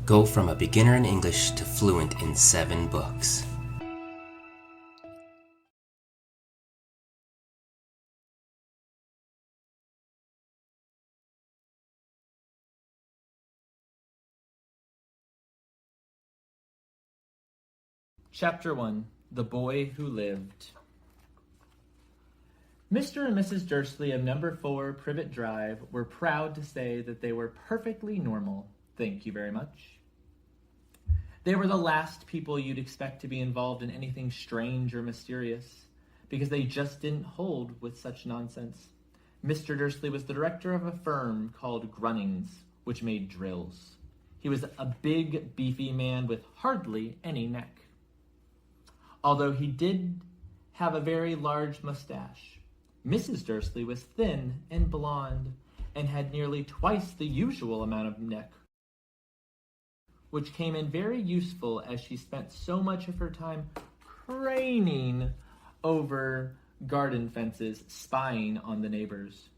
Go from a beginner in English to fluent in 7 books. Chapter 1, The Boy Who Lived. Mr. and Mrs. Dursley of number 4 Privet Drive were proud to say that they were perfectly normal. Thank you very much. They were the last people you'd expect to be involved in anything strange or mysterious, because they just didn't hold with such nonsense. Mr. Dursley was the director of a firm called Grunnings, which made drills. He was a big, beefy man with hardly any neck, although he did have a very large mustache. Mrs. Dursley was thin and blonde and had nearly twice the usual amount of neck, which came in very useful as she spent so much of her time craning over garden fences, spying on the neighbors.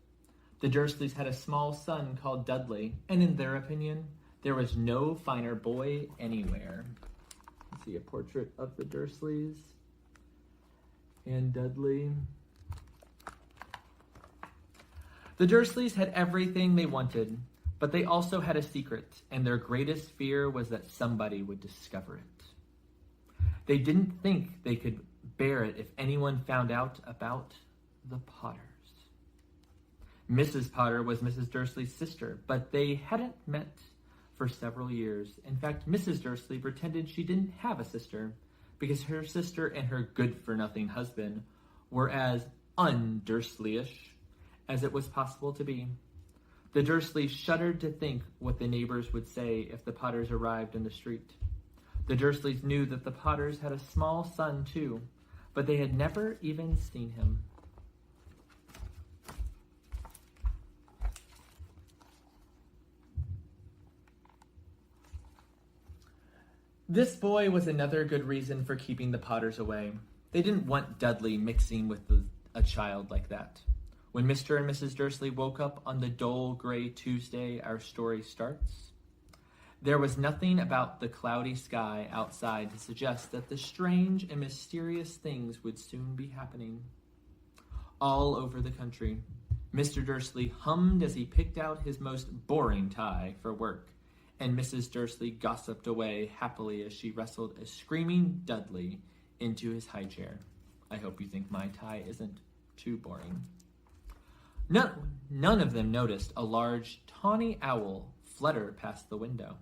The Dursleys had a small son called Dudley, and in their opinion, there was no finer boy anywhere. Let's see a portrait of the Dursleys and Dudley. The Dursleys had everything they wanted, but they also had a secret, and their greatest fear was that somebody would discover it. They didn't think they could bear it if anyone found out about the Potters. Mrs. Potter was Mrs. Dursley's sister, but they hadn't met for several years. In fact, Mrs. Dursley pretended she didn't have a sister because her sister and her good-for-nothing husband were as un-Dursleyish as it was possible to be. The Dursleys shuddered to think what the neighbors would say if the Potters arrived in the street. The Dursleys knew that the Potters had a small son too, but they had never even seen him. This boy was another good reason for keeping the Potters away. They didn't want Dudley mixing with a child like that. When Mr. and Mrs. Dursley woke up on the dull gray Tuesday our story starts, there was nothing about the cloudy sky outside to suggest that the strange and mysterious things would soon be happening. All over the country, Mr. Dursley hummed as he picked out his most boring tie for work, and Mrs. Dursley gossiped away happily as she wrestled a screaming Dudley into his high chair. I hope you think my tie isn't too boring. None of them noticed a large tawny owl flutter past the window.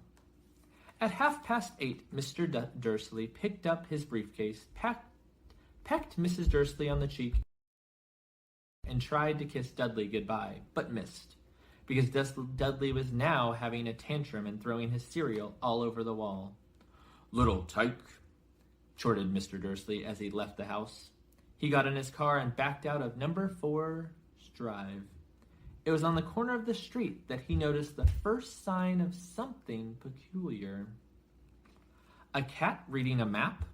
At 8:30, Mr. Dursley picked up his briefcase, pecked Mrs. Dursley on the cheek, and tried to kiss Dudley goodbye, but missed, because Dudley was now having a tantrum and throwing his cereal all over the wall. "Little tyke," chortled Mr. Dursley as he left the house. He got in his car and backed out of number 4 Drive. It was on the corner of the street that he noticed the first sign of something peculiar. A cat reading a map?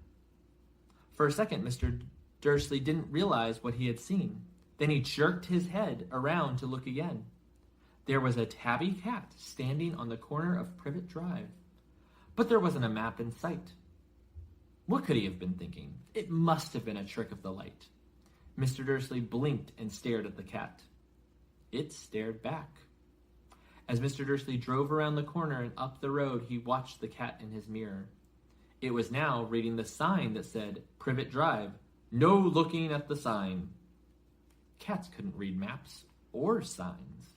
For a second, Mr. Dursley didn't realize what he had seen. Then he jerked his head around to look again. There was a tabby cat standing on the corner of Privet Drive, but there wasn't a map in sight. What could he have been thinking? It must have been a trick of the light. Mr. Dursley blinked and stared at the cat. It stared back. As Mr. Dursley drove around the corner and up the road, he watched the cat in his mirror. It was now reading the sign that said, "Privet Drive, no looking at the sign." Cats couldn't read maps or signs.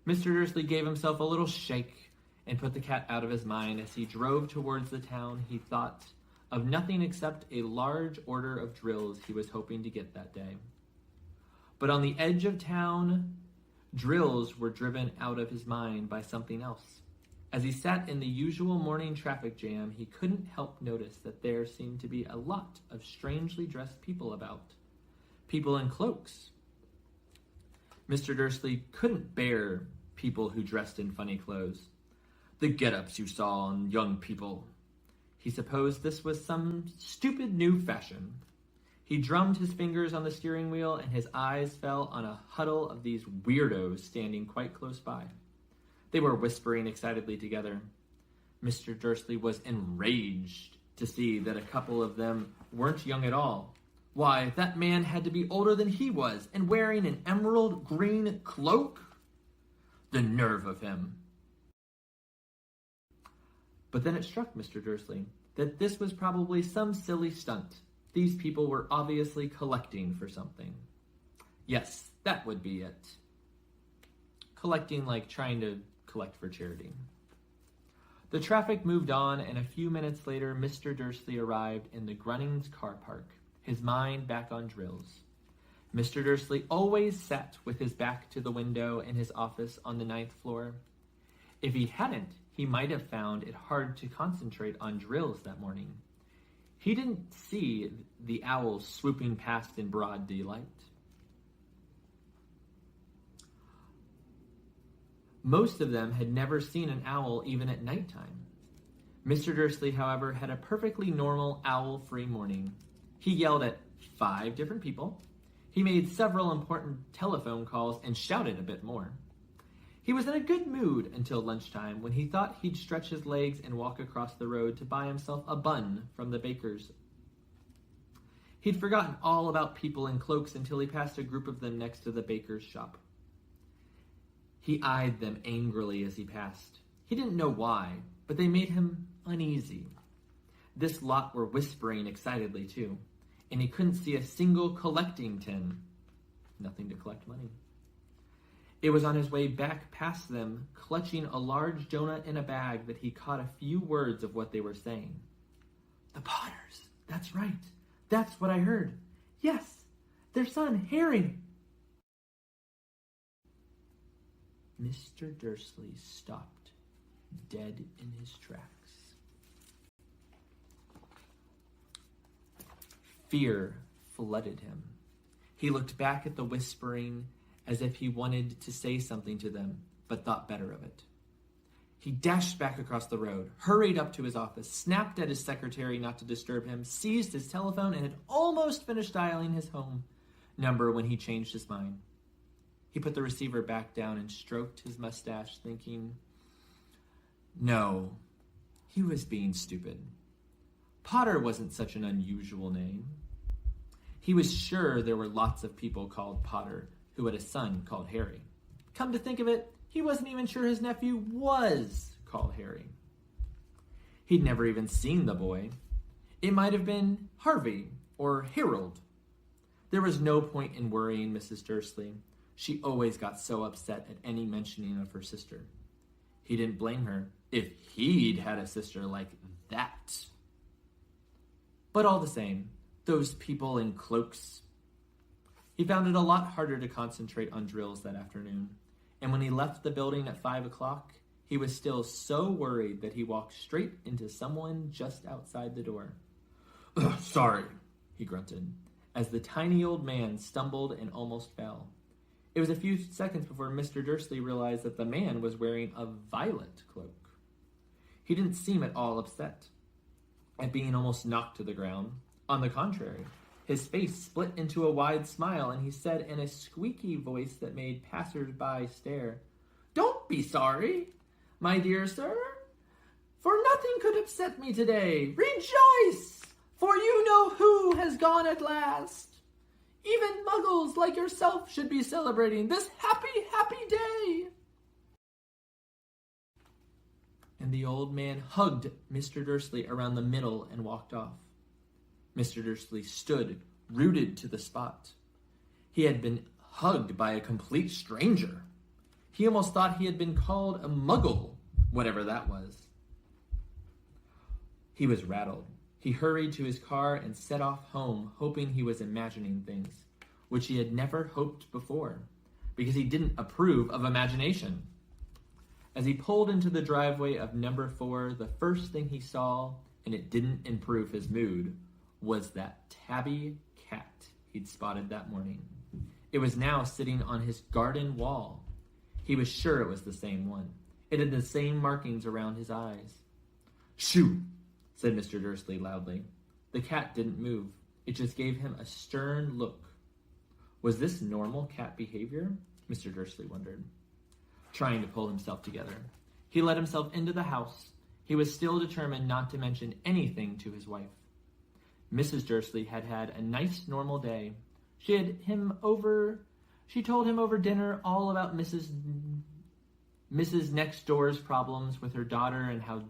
Mr. Dursley gave himself a little shake and put the cat out of his mind. As he drove towards the town, he thought of nothing except a large order of drills he was hoping to get that day. But on the edge of town, drills were driven out of his mind by something else. As he sat in the usual morning traffic jam, he couldn't help notice that there seemed to be a lot of strangely dressed people about. People in cloaks. Mr. Dursley couldn't bear people who dressed in funny clothes. The get-ups you saw on young people. He supposed this was some stupid new fashion. He drummed his fingers on the steering wheel, and his eyes fell on a huddle of these weirdos standing quite close by. They were whispering excitedly together. Mr. Dursley was enraged to see that a couple of them weren't young at all. Why, that man had to be older than he was and wearing an emerald green cloak. The nerve of him. But then it struck Mr. Dursley that this was probably some silly stunt. These people were obviously collecting for something. Yes, that would be it. Collecting like trying to collect for charity. The traffic moved on, and a few minutes later, Mr. Dursley arrived in the Grunnings car park, his mind back on drills. Mr. Dursley always sat with his back to the window in his office on the 9th floor. If he hadn't, he might have found it hard to concentrate on drills that morning. He didn't see the owls swooping past in broad daylight. Most of them had never seen an owl even at nighttime. Mr. Dursley, however, had a perfectly normal owl-free morning. He yelled at 5 different people. He made several important telephone calls and shouted a bit more. He was in a good mood until lunchtime, when he thought he'd stretch his legs and walk across the road to buy himself a bun from the baker's. He'd forgotten all about people in cloaks until he passed a group of them next to the baker's shop. He eyed them angrily as he passed. He didn't know why, but they made him uneasy. This lot were whispering excitedly, too, and he couldn't see a single collecting tin. Nothing to collect money. It was on his way back past them, clutching a large donut in a bag, that he caught a few words of what they were saying. The Potters. That's right. That's what I heard. Yes, their son, Harry. Mr. Dursley stopped, dead in his tracks. Fear flooded him. He looked back at the whispering as if he wanted to say something to them, but thought better of it. He dashed back across the road, hurried up to his office, snapped at his secretary not to disturb him, seized his telephone, and had almost finished dialing his home number when he changed his mind. He put the receiver back down and stroked his mustache, thinking, no, he was being stupid. Potter wasn't such an unusual name. He was sure there were lots of people called Potter who had a son called Harry. Come to think of it, he wasn't even sure his nephew was called Harry. He'd never even seen the boy. It might have been Harvey or Harold. There was no point in worrying Mrs. Dursley. She always got so upset at any mentioning of her sister. He didn't blame her if he'd had a sister like that. But all the same, those people in cloaks. He found it a lot harder to concentrate on drills that afternoon, and when he left the building at 5 o'clock, he was still so worried that he walked straight into someone just outside the door. Sorry, he grunted, as the tiny old man stumbled and almost fell. It was a few seconds before Mr. Dursley realized that the man was wearing a violet cloak. He didn't seem at all upset at being almost knocked to the ground. On the contrary, his face split into a wide smile, and he said in a squeaky voice that made passers-by stare, Don't be sorry, my dear sir, for nothing could upset me today. Rejoice, for you know who has gone at last. Even muggles like yourself should be celebrating this happy, happy day. And the old man hugged Mr. Dursley around the middle and walked off. Mr. Dursley stood, rooted to the spot. He had been hugged by a complete stranger. He almost thought he had been called a muggle, whatever that was. He was rattled. He hurried to his car and set off home, hoping he was imagining things, which he had never hoped before, because he didn't approve of imagination. As he pulled into the driveway of number 4, the first thing he saw, and it didn't improve his mood, was that tabby cat he'd spotted that morning. It was now sitting on his garden wall. He was sure it was the same one. It had the same markings around his eyes. Shoo! Said Mr. Dursley loudly. The cat didn't move. It just gave him a stern look. Was this normal cat behavior? Mr. Dursley wondered. Trying to pull himself together, he let himself into the house. he was still determined not to mention anything to his wife. Mrs. Dursley had had a nice normal day. She told him over dinner all about Mrs. Next Door's problems with her daughter and how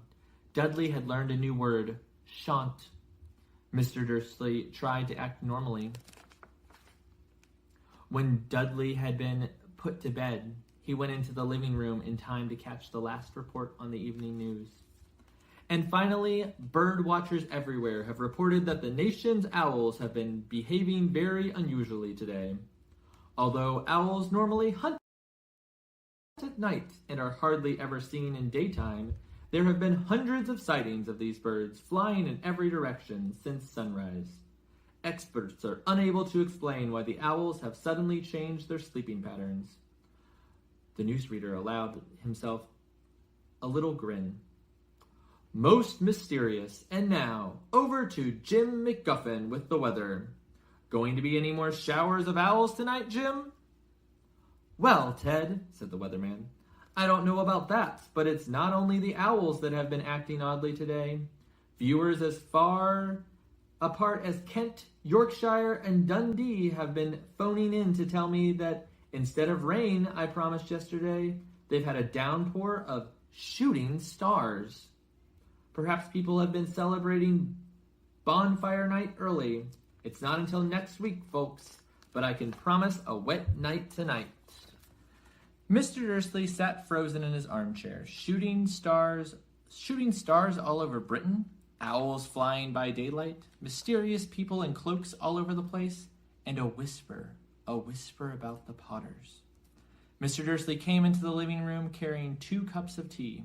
Dudley had learned a new word, shan't. Mr. Dursley tried to act normally. When Dudley had been put to bed, he went into the living room in time to catch the last report on the evening news. And finally, bird watchers everywhere have reported that the nation's owls have been behaving very unusually today. Although owls normally hunt at night and are hardly ever seen in daytime, there have been hundreds of sightings of these birds flying in every direction since sunrise. Experts are unable to explain why the owls have suddenly changed their sleeping patterns. The newsreader allowed himself a little grin. Most mysterious. And now, over to Jim McGuffin with the weather. Going to be any more showers of owls tonight, Jim? Well, Ted, said the weatherman, I don't know about that, but it's not only the owls that have been acting oddly today. Viewers as far apart as Kent, Yorkshire, and Dundee have been phoning in to tell me that instead of rain I promised yesterday, they've had a downpour of shooting stars. Perhaps people have been celebrating bonfire night early. It's not until next week, folks, but I can promise a wet night tonight. Mr. Dursley sat frozen in his armchair, shooting stars all over Britain, owls flying by daylight, mysterious people in cloaks all over the place, and a whisper about the Potters. Mr. Dursley came into the living room carrying 2 cups of tea.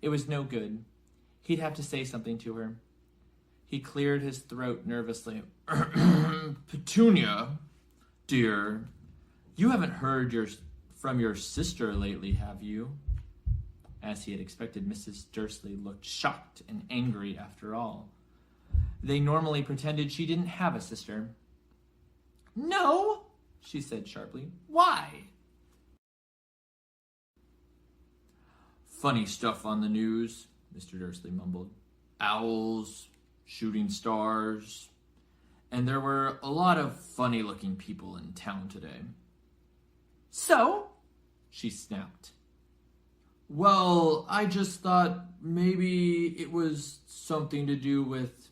It was no good. He'd have to say something to her. He cleared his throat nervously. Petunia, dear, you haven't heard from your sister lately, have you? As he had expected, Mrs. Dursley looked shocked and angry after all. They normally pretended she didn't have a sister. No, she said sharply. Why? Funny stuff on the news, Mr. Dursley mumbled. Owls, shooting stars, and there were a lot of funny-looking people in town today. So? She snapped. Well, I just thought maybe it was something to do with,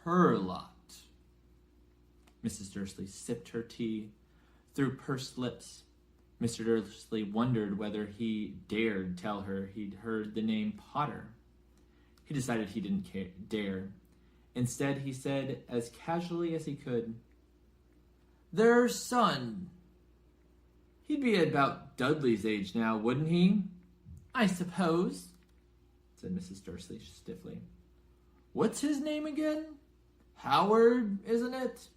her lot. Mrs. Dursley sipped her tea through pursed lips. Mr. Dursley wondered whether he dared tell her he'd heard the name Potter. He decided he didn't dare. Instead, he said as casually as he could, Their son. He'd be about Dudley's age now, wouldn't he? I suppose, said Mrs. Dursley stiffly. What's his name again? Howard, isn't it?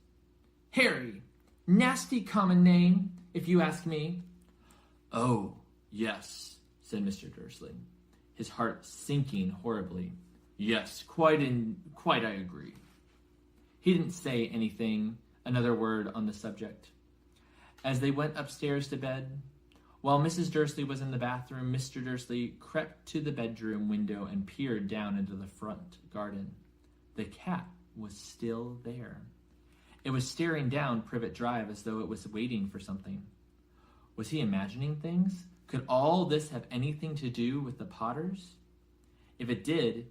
Harry. Nasty common name, if you ask me. Oh, yes, said Mr. Dursley, his heart sinking horribly. Yes, quite I agree. He didn't say another word on the subject. As they went upstairs to bed, while Mrs. Dursley was in the bathroom, Mr. Dursley crept to the bedroom window and peered down into the front garden. The cat was still there. It was staring down Privet Drive as though it was waiting for something. Was he imagining things? Could all this have anything to do with the Potters? If it did,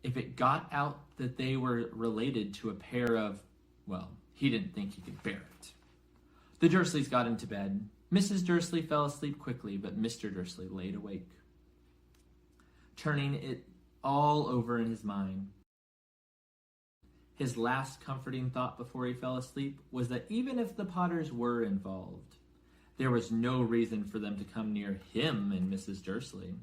if it got out that they were related to a pair of, well, he didn't think he could bear it. The Dursleys got into bed. Mrs. Dursley fell asleep quickly, but Mr. Dursley laid awake, turning it all over in his mind. His last comforting thought before he fell asleep was that even if the Potters were involved, there was no reason for them to come near him and Mrs. Dursley.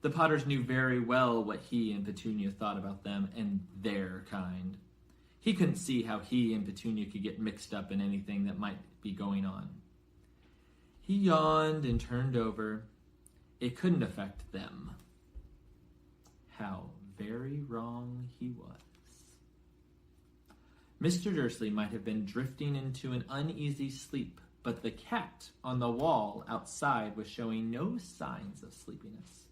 The Potters knew very well what he and Petunia thought about them and their kind. He couldn't see how he and Petunia could get mixed up in anything that might be going on. He yawned and turned over. It couldn't affect them. How very wrong he was. Mr. Dursley might have been drifting into an uneasy sleep but the cat on the wall outside was showing no signs of sleepiness.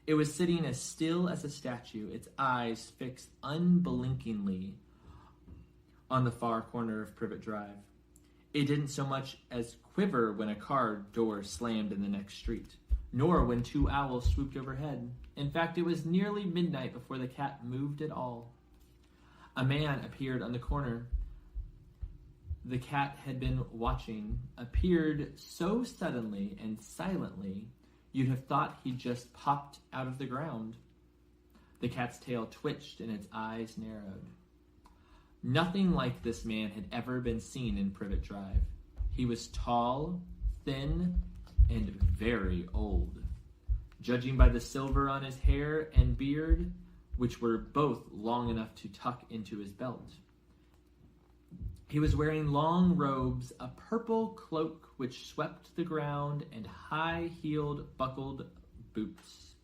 It was sitting as still as a statue, its eyes fixed unblinkingly on the far corner of Privet Drive. It didn't so much as quiver when a car door slammed in the next street, nor when two owls swooped overhead. In fact, it was nearly midnight before the cat moved at all. A man appeared on the corner. The cat had been watching, appeared so suddenly and silently, you'd have thought he'd just popped out of the ground. The cat's tail twitched and its eyes narrowed. Nothing like this man had ever been seen in Privet Drive. He was tall, thin, and very old. Judging by the silver on his hair and beard, which were both long enough to tuck into his belt. He was wearing long robes, a purple cloak which swept the ground, and high-heeled buckled boots.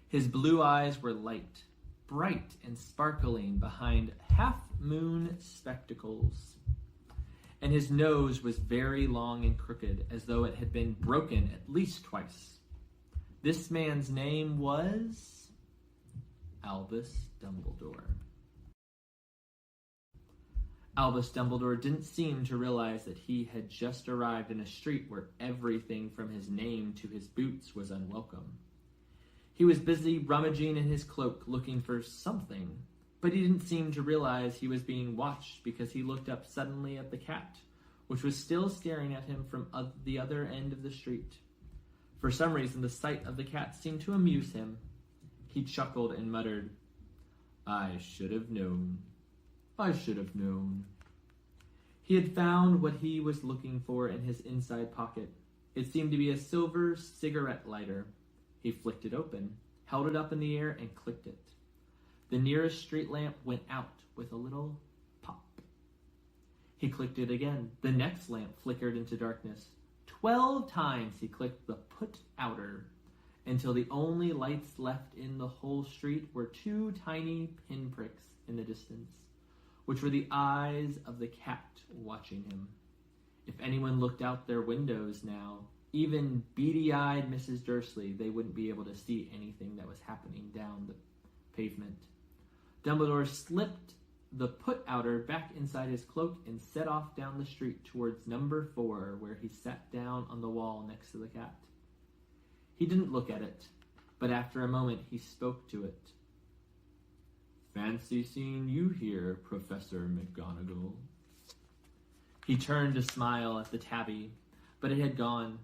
His blue eyes were light, bright and sparkling behind half-moon spectacles, and his nose was very long and crooked, as though it had been broken at least twice. This man's name was Albus Dumbledore. Albus Dumbledore didn't seem to realize that he had just arrived in a street where everything from his name to his boots was unwelcome. He was busy rummaging in his cloak looking for something, but he didn't seem to realize he was being watched because he looked up suddenly at the cat, which was still staring at him from the other end of the street. For some reason, the sight of the cat seemed to amuse him. He chuckled and muttered, "I should have known. I should have known." He had found what he was looking for in his inside pocket. It seemed to be a silver cigarette lighter. He flicked it open, held it up in the air, and clicked it. The nearest street lamp went out with a little pop. He clicked it again. The next lamp flickered into darkness. 12 times he clicked the put outer until the only lights left in the whole street were two tiny pinpricks in the distance, which were the eyes of the cat watching him. If anyone looked out their windows now, even beady-eyed Mrs. Dursley, they wouldn't be able to see anything that was happening down the pavement. Dumbledore slipped the put-outer back inside his cloak and set off down the street towards number 4, where he sat down on the wall next to the cat. He didn't look at it, but after a moment he spoke to it. "Fancy seeing you here, Professor McGonagall." He turned to smile at the tabby, but it had gone.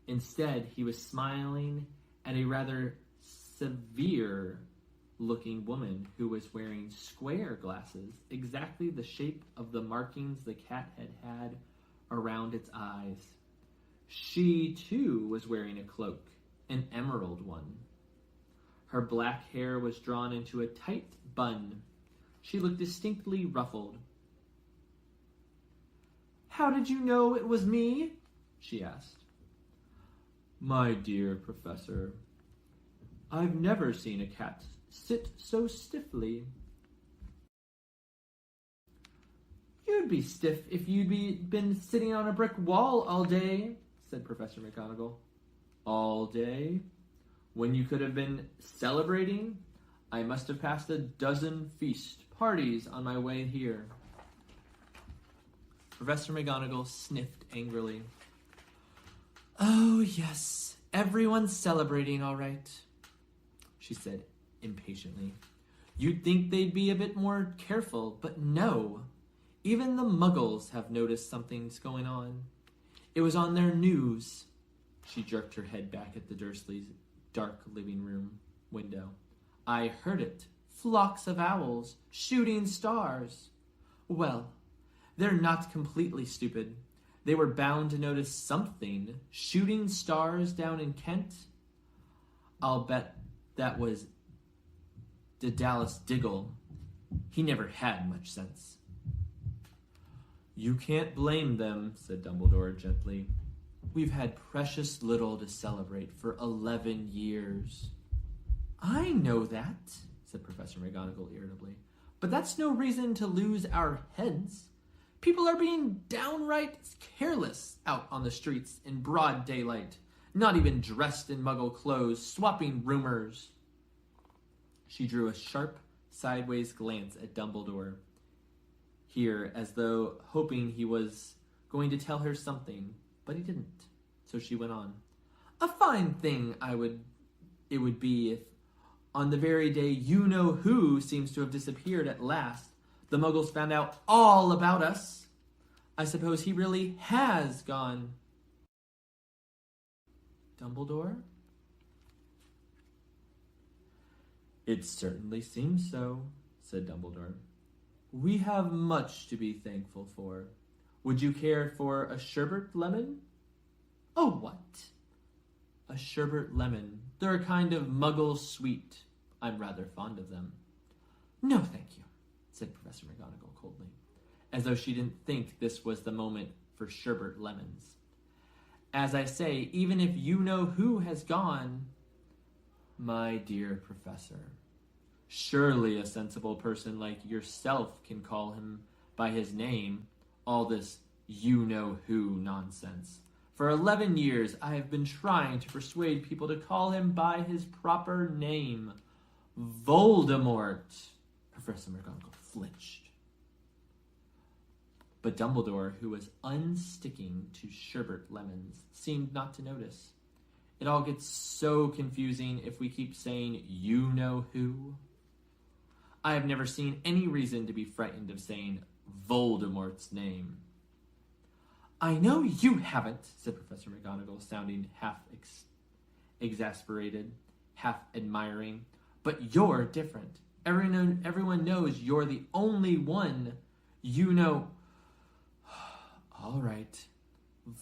Instead, he was smiling at a rather severe-looking woman who was wearing square glasses, exactly the shape of the markings the cat had had around its eyes. She, too, was wearing a cloak, an emerald one. Her black hair was drawn into a tight bun. She looked distinctly ruffled. "How did you know it was me?" she asked. "My dear Professor, I've never seen a cat sit so stiffly." "You'd be stiff if you'd been sitting on a brick wall all day," said Professor McGonagall. "All day? When you could have been celebrating? I must have passed a dozen feast parties on my way here." Professor McGonagall sniffed angrily. "Oh, yes, everyone's celebrating all right," she said impatiently. "You'd think they'd be a bit more careful, but no. Even the Muggles have noticed something's going on. It was on their news." She jerked her head back at the Dursleys' dark living room window. "I heard it. Flocks of owls, shooting stars. Well, they're not completely stupid. They were bound to notice something. Shooting stars down in Kent? I'll bet that was Daedalus Diggle. He never had much sense." "You can't blame them," said Dumbledore gently. "We've had precious little to celebrate for 11 years. "I know that," said Professor McGonagall irritably, "but that's no reason to lose our heads. People are being downright careless out on the streets in broad daylight, not even dressed in muggle clothes, swapping rumors. She drew a sharp, sideways glance at Dumbledore, here as though hoping he was going to tell her something, but he didn't. So she went on. A fine thing it would be if, on the very day you-know-who seems to have disappeared at last, the Muggles found out all about us. I suppose he really has gone. Dumbledore? It certainly seems so, said Dumbledore. We have much to be thankful for. Would you care for a sherbet lemon? Oh, what? A sherbet lemon. They're a kind of muggle sweet. I'm rather fond of them. No, thank you, said Professor McGonagall coldly, as though she didn't think this was the moment for sherbet lemons. As I say, even if you-know-who has gone, my dear Professor, surely a sensible person like yourself can call him by his name, all this you-know-who nonsense. For 11 years, I have been trying to persuade people to call him by his proper name, Voldemort. Professor McGonagall flinched. But Dumbledore, who was unsticking to sherbet lemons, seemed not to notice. It all gets so confusing if we keep saying you-know-who. I have never seen any reason to be frightened of saying Voldemort's name. I know you haven't, said Professor McGonagall, sounding half exasperated, half admiring. But you're different. Everyone knows you're the only one you know. All right.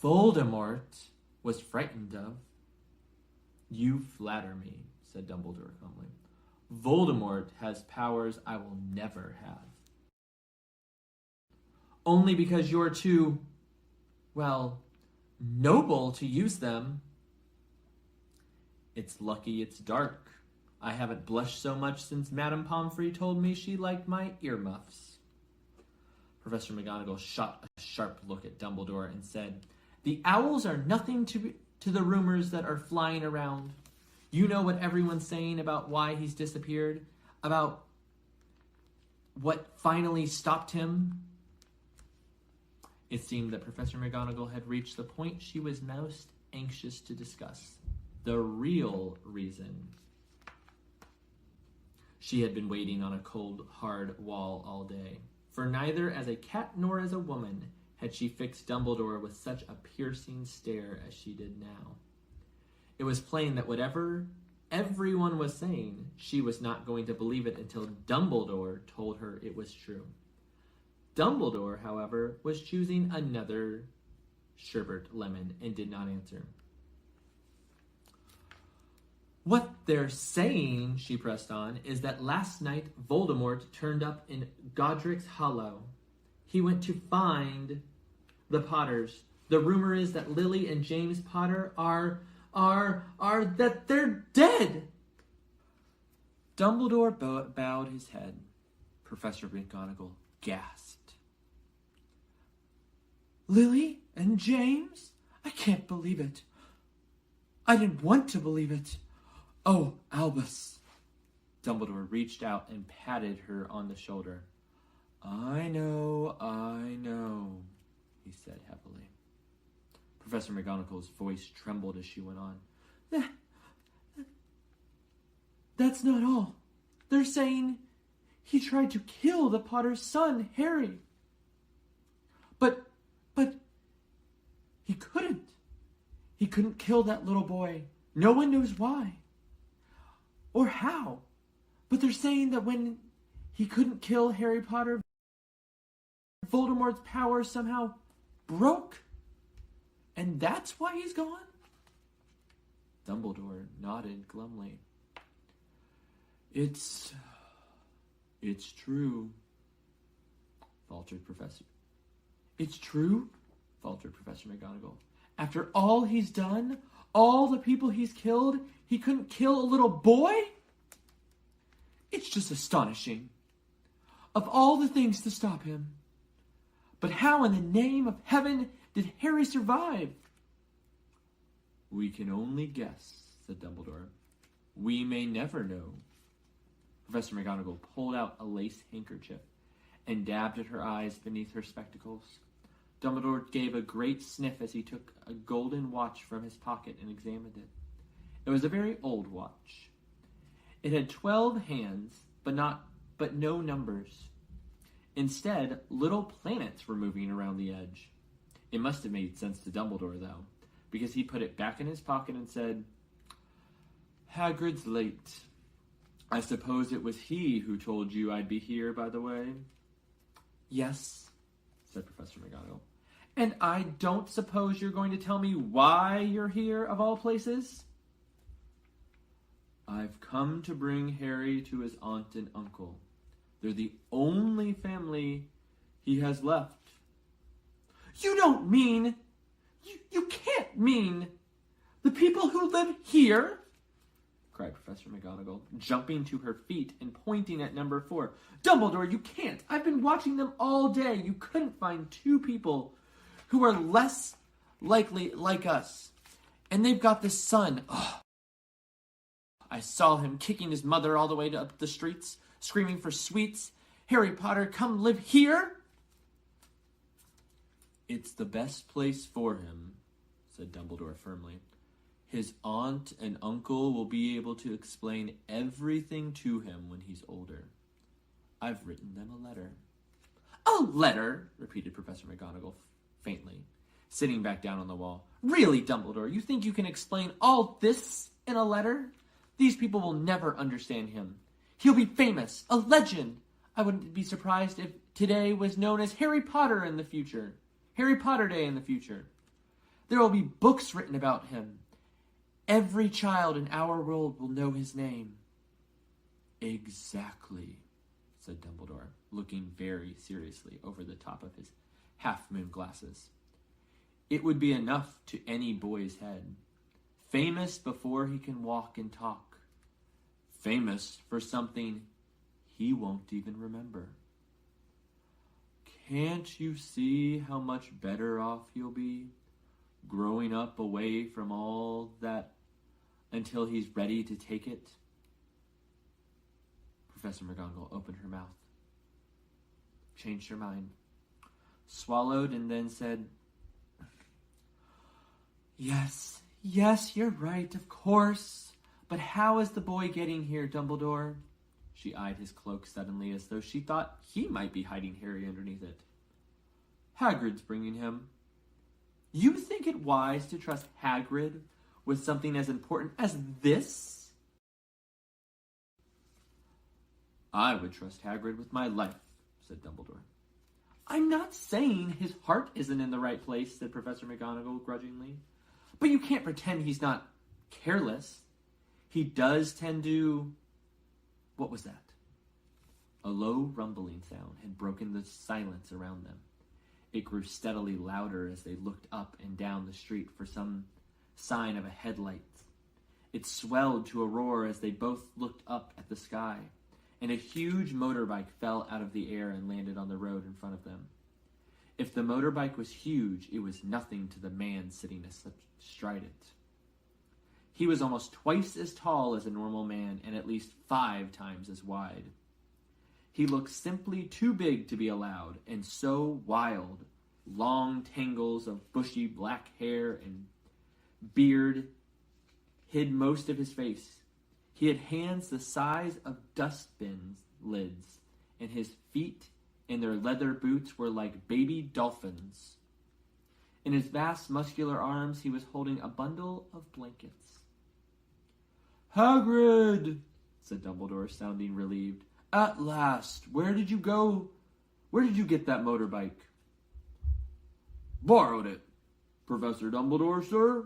Voldemort was frightened of. You flatter me, said Dumbledore calmly. Voldemort has powers I will never have. Only because you're too, well, noble to use them. It's lucky it's dark. I haven't blushed so much since Madame Pomfrey told me she liked my earmuffs. Professor McGonagall shot a sharp look at Dumbledore and said, The owls are nothing to the rumors that are flying around. You know what everyone's saying about why he's disappeared? About what finally stopped him? It seemed that Professor McGonagall had reached the point she was most anxious to discuss. The real reason. She had been waiting on a cold, hard wall all day. For neither as a cat nor as a woman had she fixed Dumbledore with such a piercing stare as she did now. It was plain that whatever everyone was saying, she was not going to believe it until Dumbledore told her it was true. Dumbledore, however, was choosing another sherbet lemon and did not answer. What they're saying, she pressed on, is that last night Voldemort turned up in Godric's Hollow. He went to find the Potters. The rumor is that Lily and James Potter are that they're dead. Dumbledore bowed his head. Professor McGonagall gasped. Lily and James? I can't believe it. I didn't want to believe it. Oh, Albus. Dumbledore reached out and patted her on the shoulder. I know, he said heavily. Professor McGonagall's voice trembled as she went on. That's not all. They're saying he tried to kill the Potter's son, Harry. But he couldn't. He couldn't kill that little boy. No one knows why. Or how. But they're saying that when he couldn't kill Harry Potter, Voldemort's power somehow broke. And that's why he's gone? Dumbledore nodded glumly. It's true, faltered Professor. It's true, faltered Professor McGonagall. After all he's done, all the people he's killed, he couldn't kill a little boy? It's just astonishing. Of all the things to stop him. But how in the name of heaven did Harry survive? We can only guess, said Dumbledore. We may never know. Professor McGonagall pulled out a lace handkerchief and dabbed at her eyes beneath her spectacles. Dumbledore gave a great sniff as he took a golden watch from his pocket and examined it. It was a very old watch. It had 12 hands, but no numbers. Instead, little planets were moving around the edge. It must have made sense to Dumbledore, though, because he put it back in his pocket and said, Hagrid's late. I suppose it was he who told you I'd be here, by the way? Yes, said Professor McGonagall. And I don't suppose you're going to tell me why you're here, of all places? I've come to bring Harry to his aunt and uncle. They're the only family he has left. You don't mean... You can't mean... The people who live here? Cried Professor McGonagall, jumping to her feet and pointing at number 4. Dumbledore, you can't. I've been watching them all day. You couldn't find 2 people who are less likely like us. And they've got this son. Oh. I saw him kicking his mother all the way up the streets, screaming for sweets. Harry Potter, come live here? It's the best place for him, said Dumbledore firmly. His aunt and uncle will be able to explain everything to him when he's older. I've written them a letter. A letter? Repeated Professor McGonagall faintly, sitting back down on the wall. Really, Dumbledore, you think you can explain all this in a letter? These people will never understand him. He'll be famous, a legend. I wouldn't be surprised if today was known as Harry Potter in the future. Harry Potter Day in the future. There will be books written about him. Every child in our world will know his name. Exactly, said Dumbledore, looking very seriously over the top of his half-moon glasses. It would be enough to any boy's head. Famous before he can walk and talk. Famous for something he won't even remember. Can't you see how much better off he'll be, growing up away from all that until he's ready to take it? Professor McGonagall opened her mouth, changed her mind, swallowed, and then said, Yes, you're right, of course. But how is the boy getting here, Dumbledore? She eyed his cloak suddenly as though she thought he might be hiding Harry underneath it. Hagrid's bringing him. You think it wise to trust Hagrid with something as important as this? I would trust Hagrid with my life, said Dumbledore. I'm not saying his heart isn't in the right place, said Professor McGonagall grudgingly. But you can't pretend he's not careless. He does tend to... What was that? A low rumbling sound had broken the silence around them. It grew steadily louder as they looked up and down the street for some sign of a headlight. It swelled to a roar as they both looked up at the sky, and a huge motorbike fell out of the air and landed on the road in front of them. If the motorbike was huge, it was nothing to the man sitting astride it. He was almost twice as tall as a normal man and at least 5 times as wide. He looked simply too big to be allowed, and so wild. Long tangles of bushy black hair and beard hid most of his face. He had hands the size of dustbin lids, and his feet in their leather boots were like baby dolphins. In his vast muscular arms he was holding a bundle of blankets. Hagrid, said Dumbledore, sounding relieved. At last, where did you go? Where did you get that motorbike? Borrowed it, Professor Dumbledore, sir,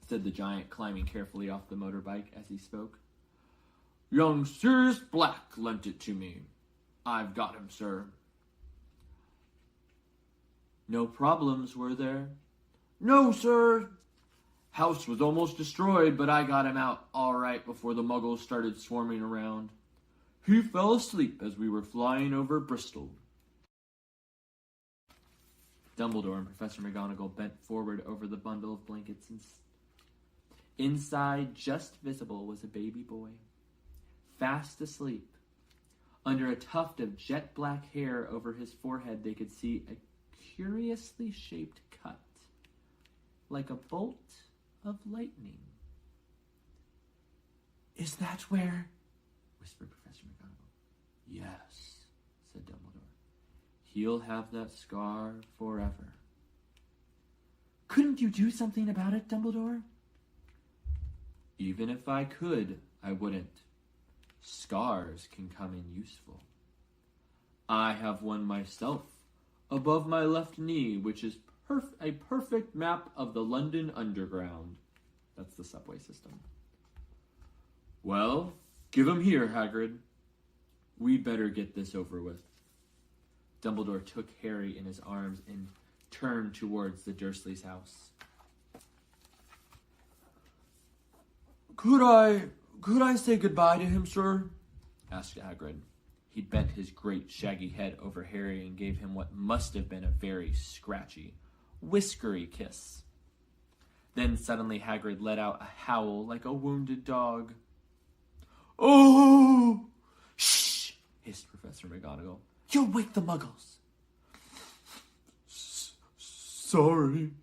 said the giant, climbing carefully off the motorbike as he spoke. Young Sirius Black lent it to me. I've got him, sir. No problems, were there? No, sir. House was almost destroyed, but I got him out all right before the muggles started swarming around. He fell asleep as we were flying over Bristol. Dumbledore and Professor McGonagall bent forward over the bundle of blankets. Inside, just visible, was a baby boy, fast asleep. Under a tuft of jet black hair over his forehead, they could see a curiously shaped cut, like a bolt of lightning. "Is that where?" whispered Professor McGonagall. "Yes," said Dumbledore. "He'll have that scar forever." "Couldn't you do something about it, Dumbledore?" "Even if I could, I wouldn't. Scars can come in useful. I have one myself, above my left knee, which is a perfect map of the London Underground." That's the subway system. "Well, give 'em here, Hagrid. We better get this over with." Dumbledore took Harry in his arms and turned towards the Dursleys' house. Could I say goodbye to him, sir?" asked Hagrid. He bent his great shaggy head over Harry and gave him what must have been a very scratchy, whiskery kiss. Then suddenly Hagrid let out a howl like a wounded dog. "Oh!" "Shh!" hissed Professor McGonagall. "You'll wake the Muggles." "Sorry,"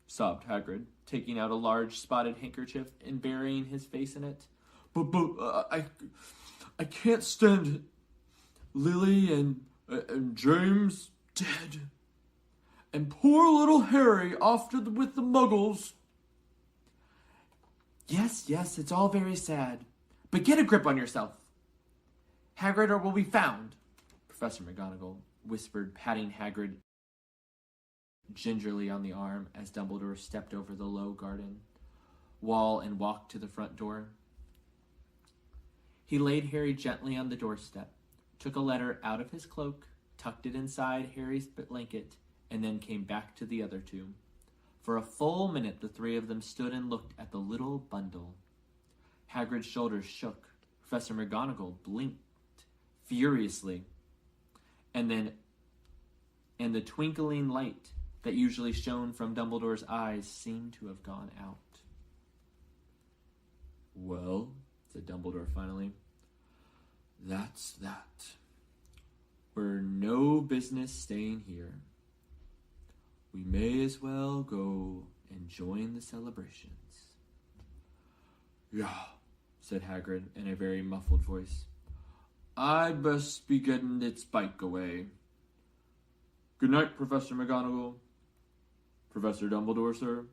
sobbed Hagrid, taking out a large spotted handkerchief and burying his face in it. But I can't stand it. Lily and James dead, and poor little Harry off with the Muggles." Yes, it's all very sad. But get a grip on yourself. Hagrid or will be found," Professor McGonagall whispered, patting Hagrid gingerly on the arm as Dumbledore stepped over the low garden wall and walked to the front door. He laid Harry gently on the doorstep, took a letter out of his cloak, tucked it inside Harry's blanket, and then came back to the other two. For a full minute, the three of them stood and looked at the little bundle. Hagrid's shoulders shook. Professor McGonagall blinked furiously, and the twinkling light that usually shone from Dumbledore's eyes seemed to have gone out. "Well," said Dumbledore finally, "that's that. We're no business staying here. We may as well go and join the celebrations." "Yeah," said Hagrid in a very muffled voice. "I'd best be getting its bike away. Good night, Professor McGonagall. Professor Dumbledore, sir."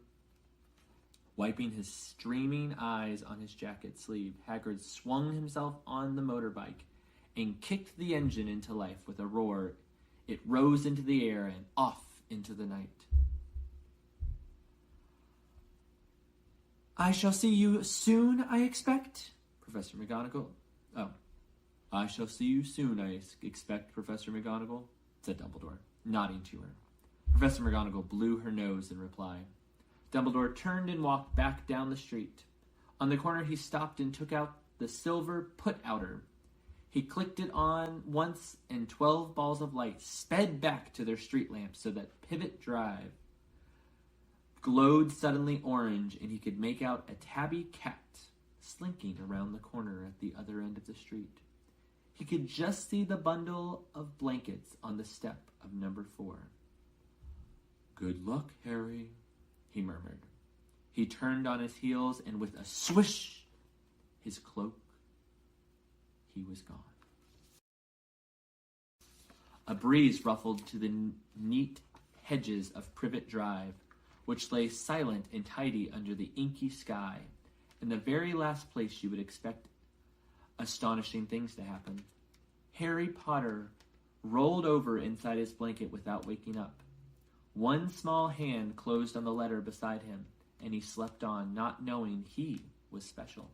Wiping his streaming eyes on his jacket sleeve, Hagrid swung himself on the motorbike and kicked the engine into life with a roar. It rose into the air and off into the night. "I shall see you soon, I expect, Professor McGonagall." "Oh, I shall see you soon, I expect, Professor McGonagall," said Dumbledore, nodding to her. Professor McGonagall blew her nose in reply. Dumbledore turned and walked back down the street. On the corner, he stopped and took out the silver put-outer. He clicked it on once, and 12 balls of light sped back to their street lamps so that Pivot Drive glowed suddenly orange, and he could make out a tabby cat slinking around the corner at the other end of the street. He could just see the bundle of blankets on the step of number 4. "Good luck, Harry," he murmured. He turned on his heels, and with a swish, his cloak, he was gone. A breeze ruffled to the neat hedges of Privet Drive, which lay silent and tidy under the inky sky, in the very last place you would expect astonishing things to happen. Harry Potter rolled over inside his blanket without waking up. One small hand closed on the letter beside him, and he slept on, not knowing he was special.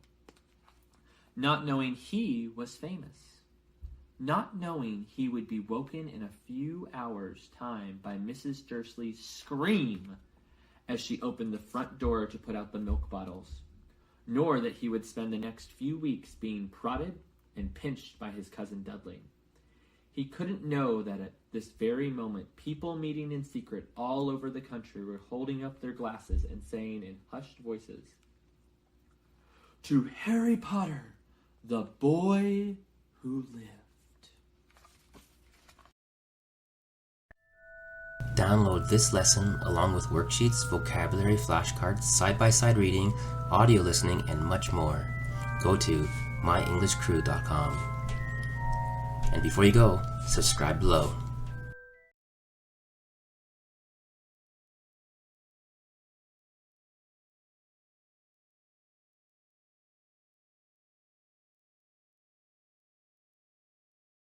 Not knowing he was famous. Not knowing he would be woken in a few hours' time by Mrs. Dursley's scream as she opened the front door to put out the milk bottles. Nor that he would spend the next few weeks being prodded and pinched by his cousin Dudley. He couldn't know that at this very moment, people meeting in secret all over the country were holding up their glasses and saying in hushed voices, "To Harry Potter, the boy who lived." Download this lesson along with worksheets, vocabulary flashcards, side-by-side reading, audio listening, and much more. Go to myenglishcrew.com. And before you go, subscribe below.